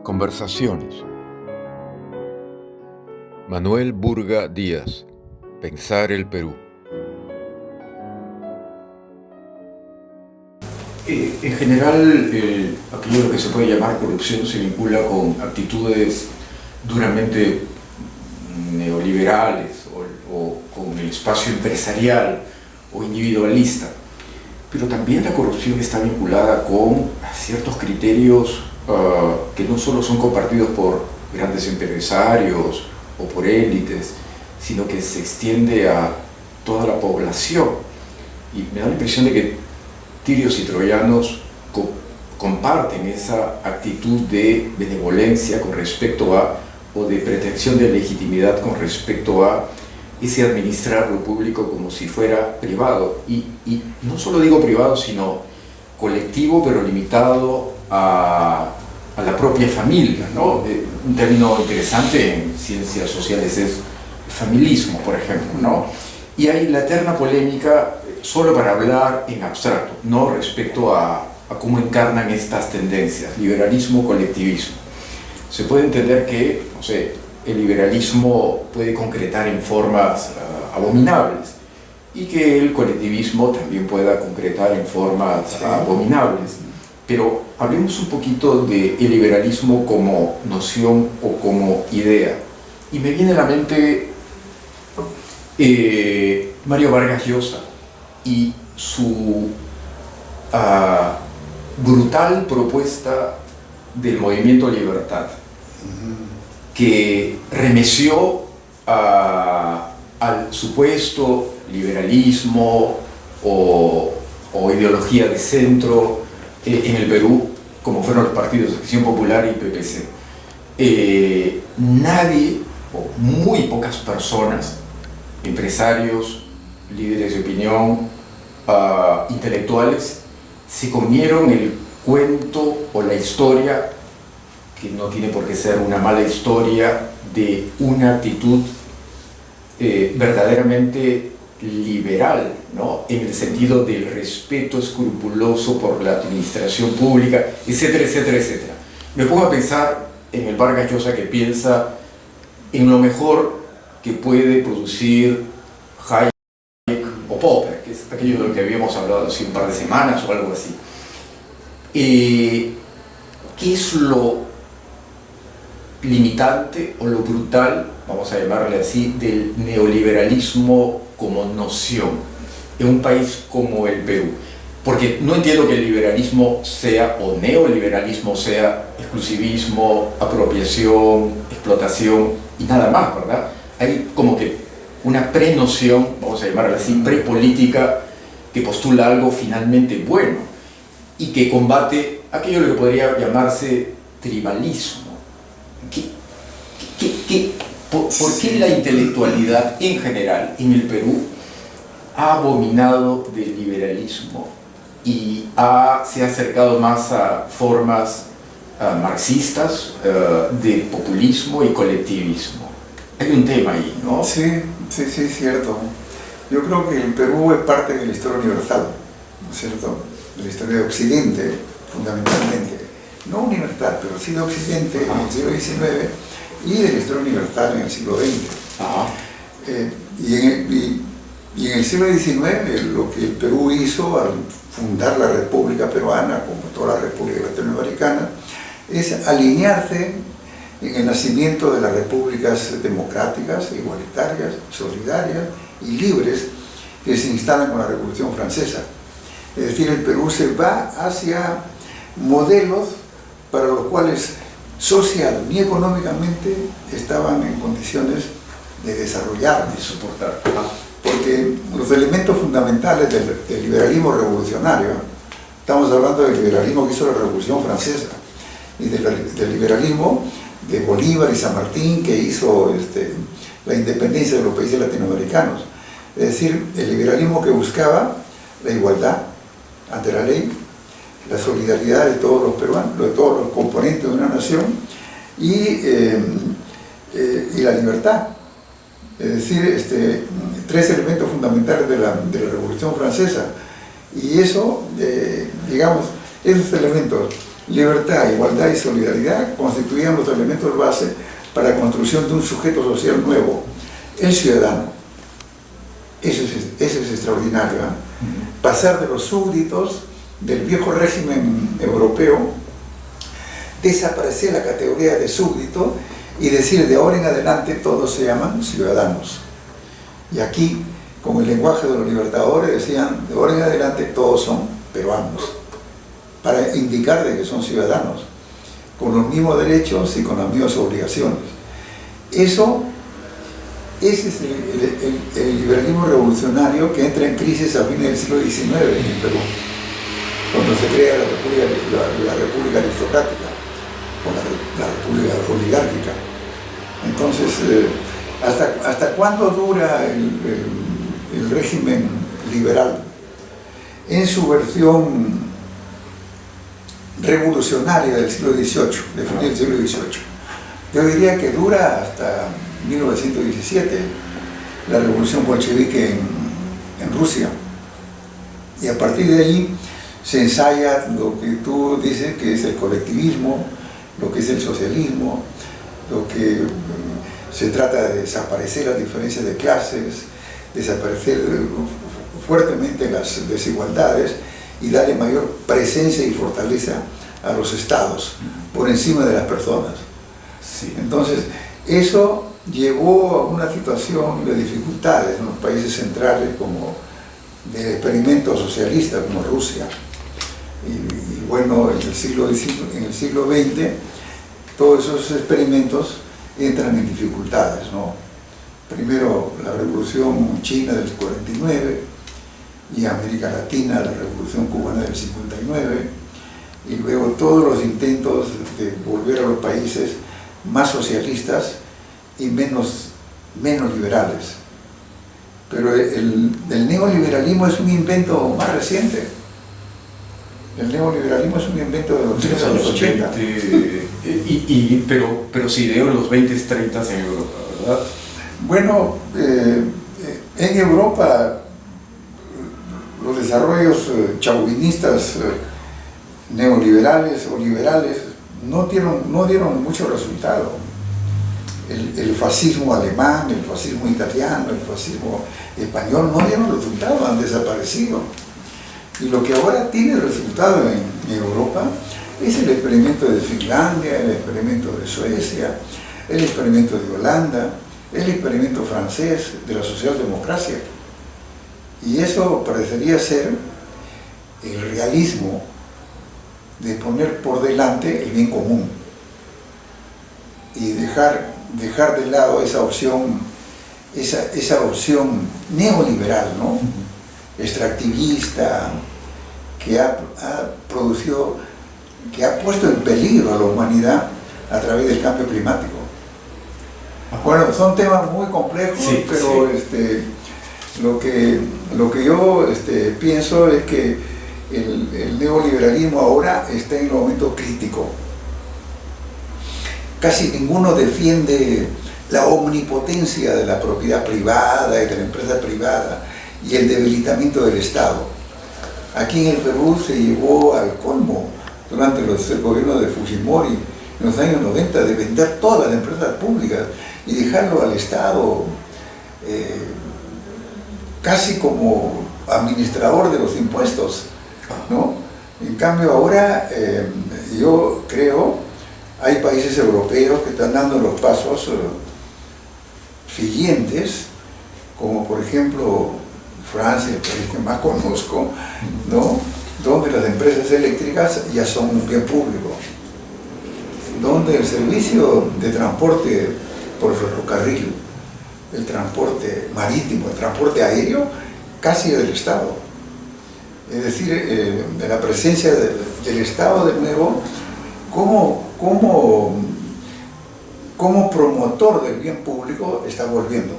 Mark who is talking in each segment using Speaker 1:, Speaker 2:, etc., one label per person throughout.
Speaker 1: Conversaciones. Manuel Burga Díaz. Pensar el Perú.
Speaker 2: En general, aquello lo que se puede llamar corrupción se vincula con actitudes duramente neoliberales o con el espacio empresarial o individualista. Pero también la corrupción está vinculada con ciertos criterios que no solo son compartidos por grandes empresarios o por élites, sino que se extiende a toda la población. Y me da la impresión de que tirios y troyanos comparten esa actitud de benevolencia con respecto a, o de pretensión de legitimidad con respecto a ese administrar lo público como si fuera privado. Y no solo digo privado, sino colectivo, pero limitado a la propia familia, ¿no? Un término interesante en ciencias sociales es familismo, por ejemplo, ¿no? Y hay la eterna polémica solo para hablar en abstracto, no respecto a cómo encarnan estas tendencias, liberalismo, colectivismo. Se puede entender que, no sé, el liberalismo puede concretar en formas abominables y que el colectivismo también pueda concretar en formas abominables. Pero hablemos un poquito del liberalismo como noción o como idea. Y me viene a la mente Mario Vargas Llosa y su brutal propuesta del movimiento Libertad, que remeció al supuesto liberalismo o ideología de centro en el Perú, como fueron los partidos de Acción Popular y PPC. Nadie, o muy pocas personas, empresarios, líderes de opinión, intelectuales, se comieron el cuento o la historia, que no tiene por qué ser una mala historia, de una actitud verdaderamente liberal, ¿no? En el sentido del respeto escrupuloso por la administración pública, etcétera, etcétera, etcétera. Me pongo a pensar en el Vargas Llosa que piensa en lo mejor que puede producir Hayek o Popper, que es aquello de lo que habíamos hablado hace un par de semanas o algo así. ¿Qué es lo limitante o lo brutal, vamos a llamarle así, del neoliberalismo como noción en un país como el Perú? Porque no entiendo que el liberalismo sea, o neoliberalismo sea, exclusivismo, apropiación, explotación y nada más, ¿verdad? Hay como que una prenoción, vamos a llamarla así, prepolítica, que postula algo finalmente bueno y que combate aquello que podría llamarse tribalismo. ¿Por qué la intelectualidad en general en el Perú ha abominado del liberalismo y se ha acercado más a formas marxistas de populismo y colectivismo? Hay un tema ahí, ¿no?
Speaker 3: Sí, cierto. Yo creo que el Perú es parte de la historia universal, ¿no es cierto? De la historia de Occidente, fundamentalmente. No universal, pero sí de Occidente en el siglo XIX y de la historia universal en el siglo XX. Y en el siglo XIX, lo que el Perú hizo al fundar la República Peruana, como toda la República Latinoamericana, es alinearse en el nacimiento de las repúblicas democráticas, igualitarias, solidarias y libres que se instalan con la Revolución Francesa. Es decir, el Perú se va hacia modelos para los cuales social ni económicamente estaban en condiciones de desarrollar, de soportar. Porque los elementos fundamentales del liberalismo revolucionario, estamos hablando del liberalismo que hizo la Revolución Francesa y del liberalismo de Bolívar y San Martín que hizo la independencia de los países latinoamericanos. Es decir, el liberalismo que buscaba la igualdad ante la ley, la solidaridad de todos los peruanos, de todos los componentes de una nación y la libertad. Es decir, tres elementos fundamentales de la Revolución Francesa. Y eso, digamos, esos elementos Libertad, igualdad y solidaridad constituían los elementos base para la construcción de un sujeto social nuevo, el ciudadano. Eso es extraordinario, ¿eh? Pasar de los súbditos del viejo régimen europeo, desaparecer la categoría de súbdito y decir de ahora en adelante todos se llaman ciudadanos. Y aquí, con el lenguaje de los libertadores, decían de ahora en adelante todos son peruanos, para indicar de que son ciudadanos, con los mismos derechos y con las mismas obligaciones. Ese es el liberalismo revolucionario que entra en crisis a fines del siglo XIX en el Perú, cuando se crea la República Aristocrática, o la República Oligárquica. Entonces, ¿hasta cuándo dura el régimen liberal? En su versión revolucionaria del siglo XVIII, de fin del siglo XVIII. Yo diría que dura hasta 1917, la revolución bolchevique en Rusia. Y a partir de allí se ensaya lo que tú dices que es el colectivismo, lo que es el socialismo, lo que se trata de desaparecer las diferencias de clases, desaparecer fuertemente las desigualdades y darle mayor presencia y fortaleza a los estados por encima de las personas.
Speaker 2: Sí.
Speaker 3: Entonces, eso llevó a una situación de dificultades en los países centrales, como del experimento socialista como Rusia. Y bueno, en el siglo XX, todos esos experimentos entran en dificultades, ¿no? Primero la Revolución China del 49, y América Latina, la Revolución Cubana del 59, y luego todos los intentos de volver a los países más socialistas y menos liberales. Pero el neoliberalismo es un invento más reciente. El neoliberalismo es un invento de los años 80.
Speaker 2: Pero se ideó en los 20s, 30s en Europa, ¿verdad?
Speaker 3: Bueno, en Europa los desarrollos chauvinistas neoliberales o liberales no dieron mucho resultado. El fascismo alemán, el fascismo italiano, el fascismo español no dieron resultado, han desaparecido. Y lo que ahora tiene resultado en Europa es el experimento de Finlandia, el experimento de Suecia, el experimento de Holanda, el experimento francés de la socialdemocracia. Y eso parecería ser el realismo de poner por delante el bien común y dejar de lado esa opción neoliberal, ¿no? Extractivista, que ha puesto en peligro a la humanidad a través del cambio climático. Bueno, son temas muy complejos,
Speaker 2: sí,
Speaker 3: pero
Speaker 2: sí.
Speaker 3: Lo que yo pienso es que el neoliberalismo ahora está en un momento crítico. Casi ninguno defiende la omnipotencia de la propiedad privada y de la empresa privada y el debilitamiento del Estado. Aquí en el Perú se llevó al colmo durante el gobierno de Fujimori en los años 90 de vender todas las empresas públicas y dejarlo al Estado casi como administrador de los impuestos, ¿no? En cambio ahora yo creo hay países europeos que están dando los pasos siguientes, como por ejemplo Francia, el país que más conozco, ¿no? Donde las empresas eléctricas ya son un bien público, donde el servicio de transporte por ferrocarril, el transporte marítimo, el transporte aéreo, casi es del Estado. Es decir, de la presencia del Estado de nuevo como promotor del bien público está volviendo.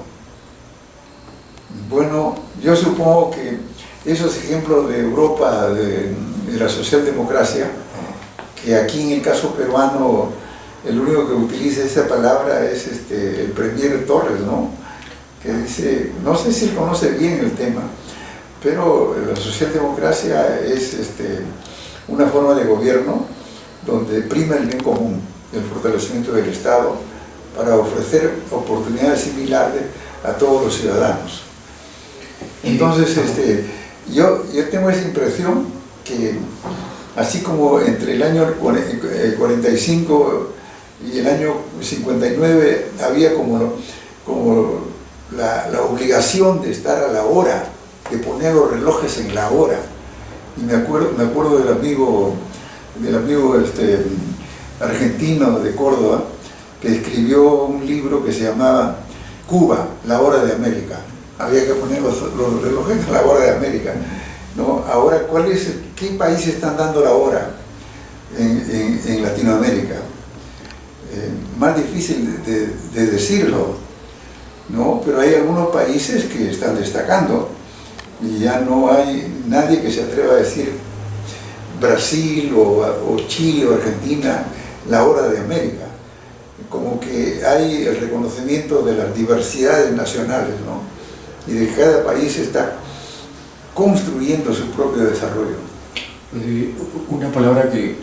Speaker 3: Bueno, yo supongo que esos ejemplos de Europa, de la socialdemocracia, que aquí en el caso peruano el único que utiliza esa palabra es el premier Torres, ¿no? Que dice, no sé si él conoce bien el tema, pero la socialdemocracia es una forma de gobierno donde prima el bien común, el fortalecimiento del Estado, para ofrecer oportunidades similares a todos los ciudadanos. Entonces, yo tengo esa impresión que, así como entre el año 45 y el año 59 había como la obligación de estar a la hora, de poner los relojes en la hora. Y me acuerdo del amigo argentino de Córdoba, que escribió un libro que se llamaba Cuba, la hora de América. Había que poner los relojes a la hora de América, ¿no? Ahora, ¿qué países están dando la hora en Latinoamérica? Más difícil de decirlo, ¿no? Pero hay algunos países que están destacando y ya no hay nadie que se atreva a decir Brasil o Chile o Argentina la hora de América. Como que hay el reconocimiento de las diversidades nacionales, ¿no? Y de que cada país está construyendo su propio desarrollo.
Speaker 2: Una palabra que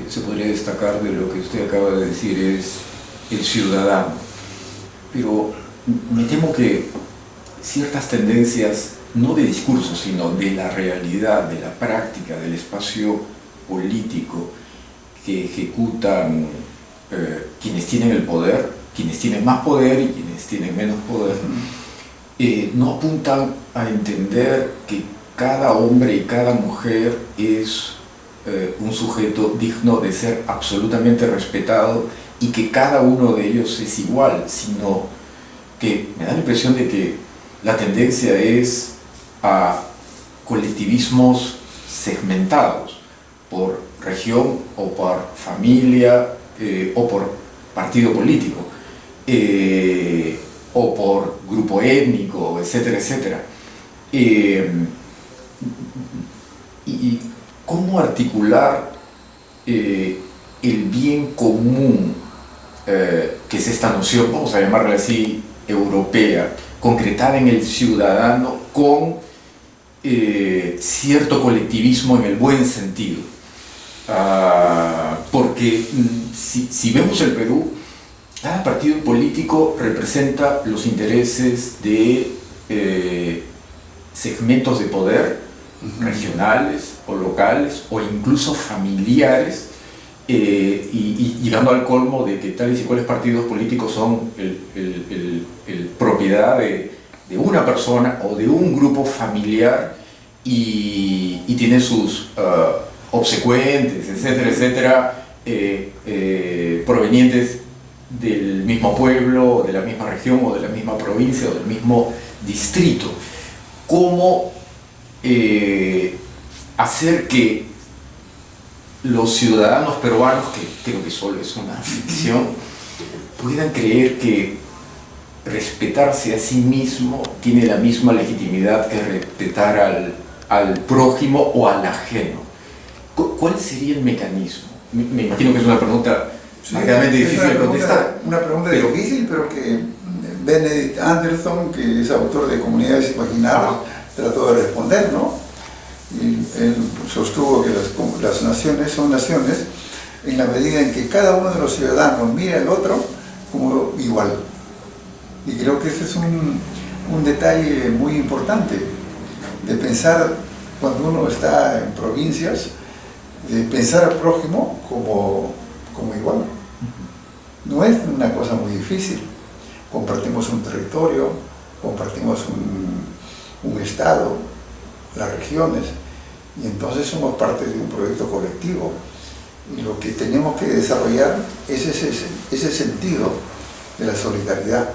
Speaker 2: se podría destacar de lo que usted acaba de decir es el ciudadano. Pero me temo que ciertas tendencias, no de discurso, sino de la realidad, de la práctica, del espacio político que ejecutan quienes tienen el poder, quienes tienen más poder y quienes tienen menos poder, no apuntan a entender que cada hombre y cada mujer es un sujeto digno de ser absolutamente respetado y que cada uno de ellos es igual, sino que me da la impresión de que la tendencia es a colectivismos segmentados por región o por familia o por partido político o por grupo étnico, etcétera, etcétera. Y cómo articular el bien común, que es esta noción, vamos a llamarla así, europea, concretada en el ciudadano con cierto colectivismo en el buen sentido. Porque si vemos el Perú, cada partido político representa los intereses de segmentos de poder regionales o locales o incluso familiares, y llegando al colmo de que tales y cuales partidos políticos son propiedad de una persona o de un grupo familiar y tiene sus obsecuentes, etcétera, etcétera, provenientes del mismo pueblo, de la misma región o de la misma provincia o del mismo distrito. ¿Cómo hacer que los ciudadanos peruanos, que creo que solo es una ficción, puedan creer que respetarse a sí mismo tiene la misma legitimidad que respetar al prójimo o al ajeno? ¿Cuál sería el mecanismo? Me imagino que es una pregunta realmente difícil de contestar.
Speaker 3: Una pregunta difícil, pero que Benedict Anderson, que es autor de Comunidades Imaginadas, trató de responder, ¿no? Y él sostuvo que las naciones son naciones en la medida en que cada uno de los ciudadanos mira al otro como igual. Y creo que ese es un detalle muy importante, de pensar, cuando uno está en provincias, de pensar al prójimo como igual. No es una cosa muy difícil. Compartimos un territorio, compartimos un estado, las regiones, y entonces somos parte de un proyecto colectivo. Y lo que tenemos que desarrollar es ese sentido de la solidaridad.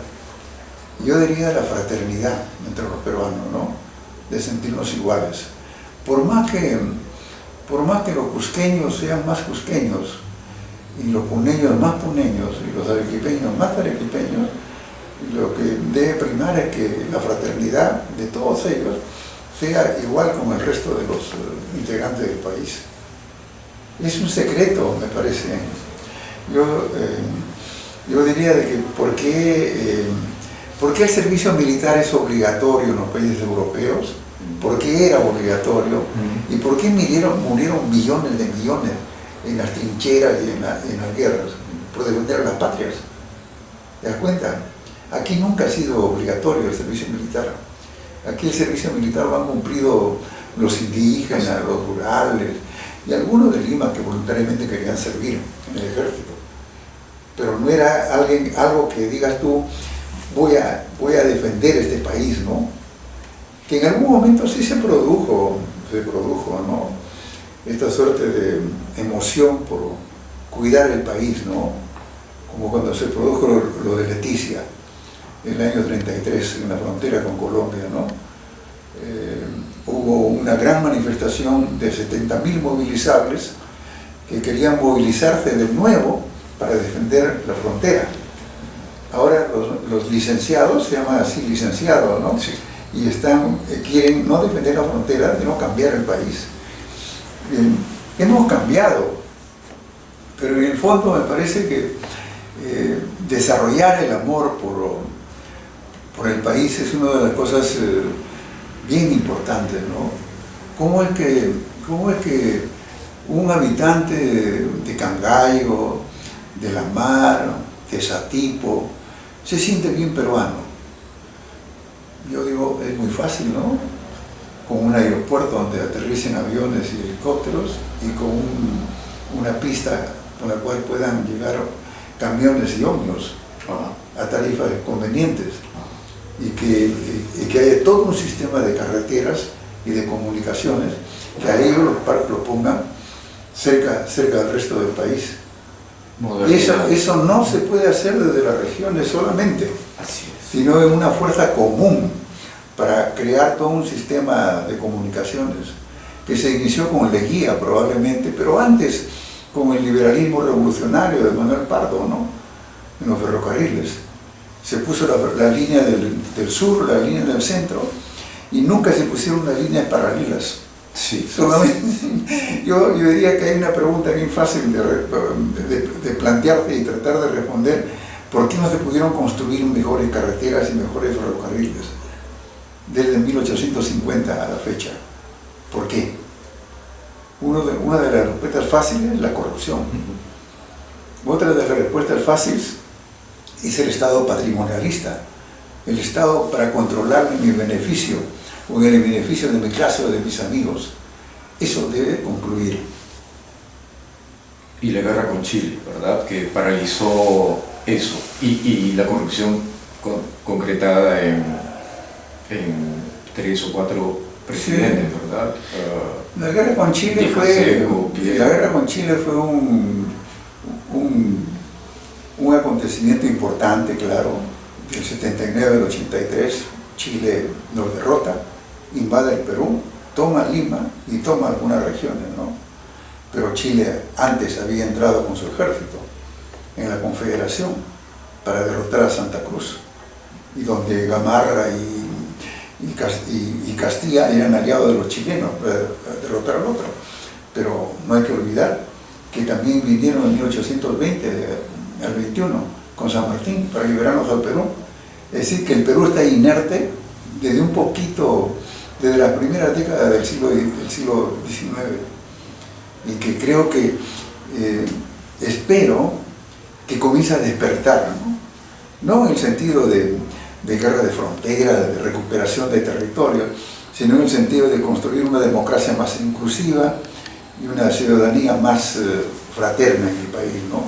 Speaker 3: Yo diría la fraternidad entre los peruanos, ¿no? De sentirnos iguales. Por más que los cusqueños sean más cusqueños, y los puneños más puneños, y los arequipeños más arequipeños, lo que debe primar es que la fraternidad de todos ellos sea igual como el resto de los integrantes del país. Es un secreto, me parece. Yo diría de que ¿por qué el servicio militar es obligatorio en los países europeos? ¿Por qué era obligatorio? ¿Y por qué murieron millones de millones en las trincheras y en las guerras, por defender a las patrias. ¿Te das cuenta? Aquí nunca ha sido obligatorio el servicio militar. Aquí el servicio militar lo han cumplido los indígenas, los rurales y algunos de Lima que voluntariamente querían servir en el ejército. Pero no era algo que digas tú, voy a defender este país, ¿no? Que en algún momento sí se produjo, ¿no? Esta suerte de emoción por cuidar el país, ¿no? Como cuando se produjo lo de Leticia, en el año 33, en la frontera con Colombia, ¿no? Hubo una gran manifestación de 70.000 movilizables que querían movilizarse de nuevo para defender la frontera. Ahora los licenciados, se llaman así licenciados, ¿no?
Speaker 2: Sí.
Speaker 3: Y quieren no defender la frontera, sino cambiar el país. Hemos cambiado, pero en el fondo me parece que desarrollar el amor por el país es una de las cosas bien importantes, ¿no? ¿Cómo es que un habitante de Cangallo, de La Mar, de Satipo, se siente bien peruano? Yo digo, es muy fácil, ¿no? Con un aeropuerto donde aterricen aviones y helicópteros y con una pista por la cual puedan llegar camiones y ómnibus a tarifas convenientes y que haya todo un sistema de carreteras y de comunicaciones que a ellos lo pongan cerca del resto del país. Eso no se puede hacer desde las regiones solamente, sino en una fuerza común para crear todo un sistema de comunicaciones que se inició con Leguía probablemente, pero antes con el liberalismo revolucionario de Manuel Pardo, ¿no? En los ferrocarriles. Se puso la línea del sur, la línea del centro, y nunca se pusieron las líneas paralelas.
Speaker 2: Sí.
Speaker 3: Solamente, yo diría que hay una pregunta bien fácil de plantearte y tratar de responder: ¿por qué no se pudieron construir mejores carreteras y mejores ferrocarriles desde 1850 a la fecha? ¿Por qué? Una de las respuestas fáciles es la corrupción. Otra de las respuestas fáciles es el Estado patrimonialista. El Estado para controlar mi beneficio o el beneficio de mi clase o de mis amigos. Eso debe concluir.
Speaker 2: Y la guerra con Chile, ¿verdad? Que paralizó eso. Y la corrupción concretada en 3 o 4 presidentes, sí, ¿verdad?
Speaker 3: La guerra con Chile fue un acontecimiento importante, claro. Del 79 al 83, Chile nos derrota, invade el Perú, toma Lima y toma algunas regiones, ¿no? Pero Chile antes había entrado con su ejército en la Confederación para derrotar a Santa Cruz, y donde Gamarra y Castilla eran aliados de los chilenos para derrotar al otro. Pero no hay que olvidar que también vinieron en 1820 al 21 con San Martín para liberarnos al Perú. Es decir, que el Perú está inerte desde un poquito, desde la primera década del siglo XIX, y que creo que, espero que comience a despertar, no en el sentido de guerra de frontera, de recuperación de territorio, sino en el sentido de construir una democracia más inclusiva y una ciudadanía más fraterna en el país, ¿no?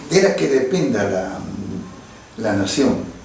Speaker 3: De la que dependa la nación.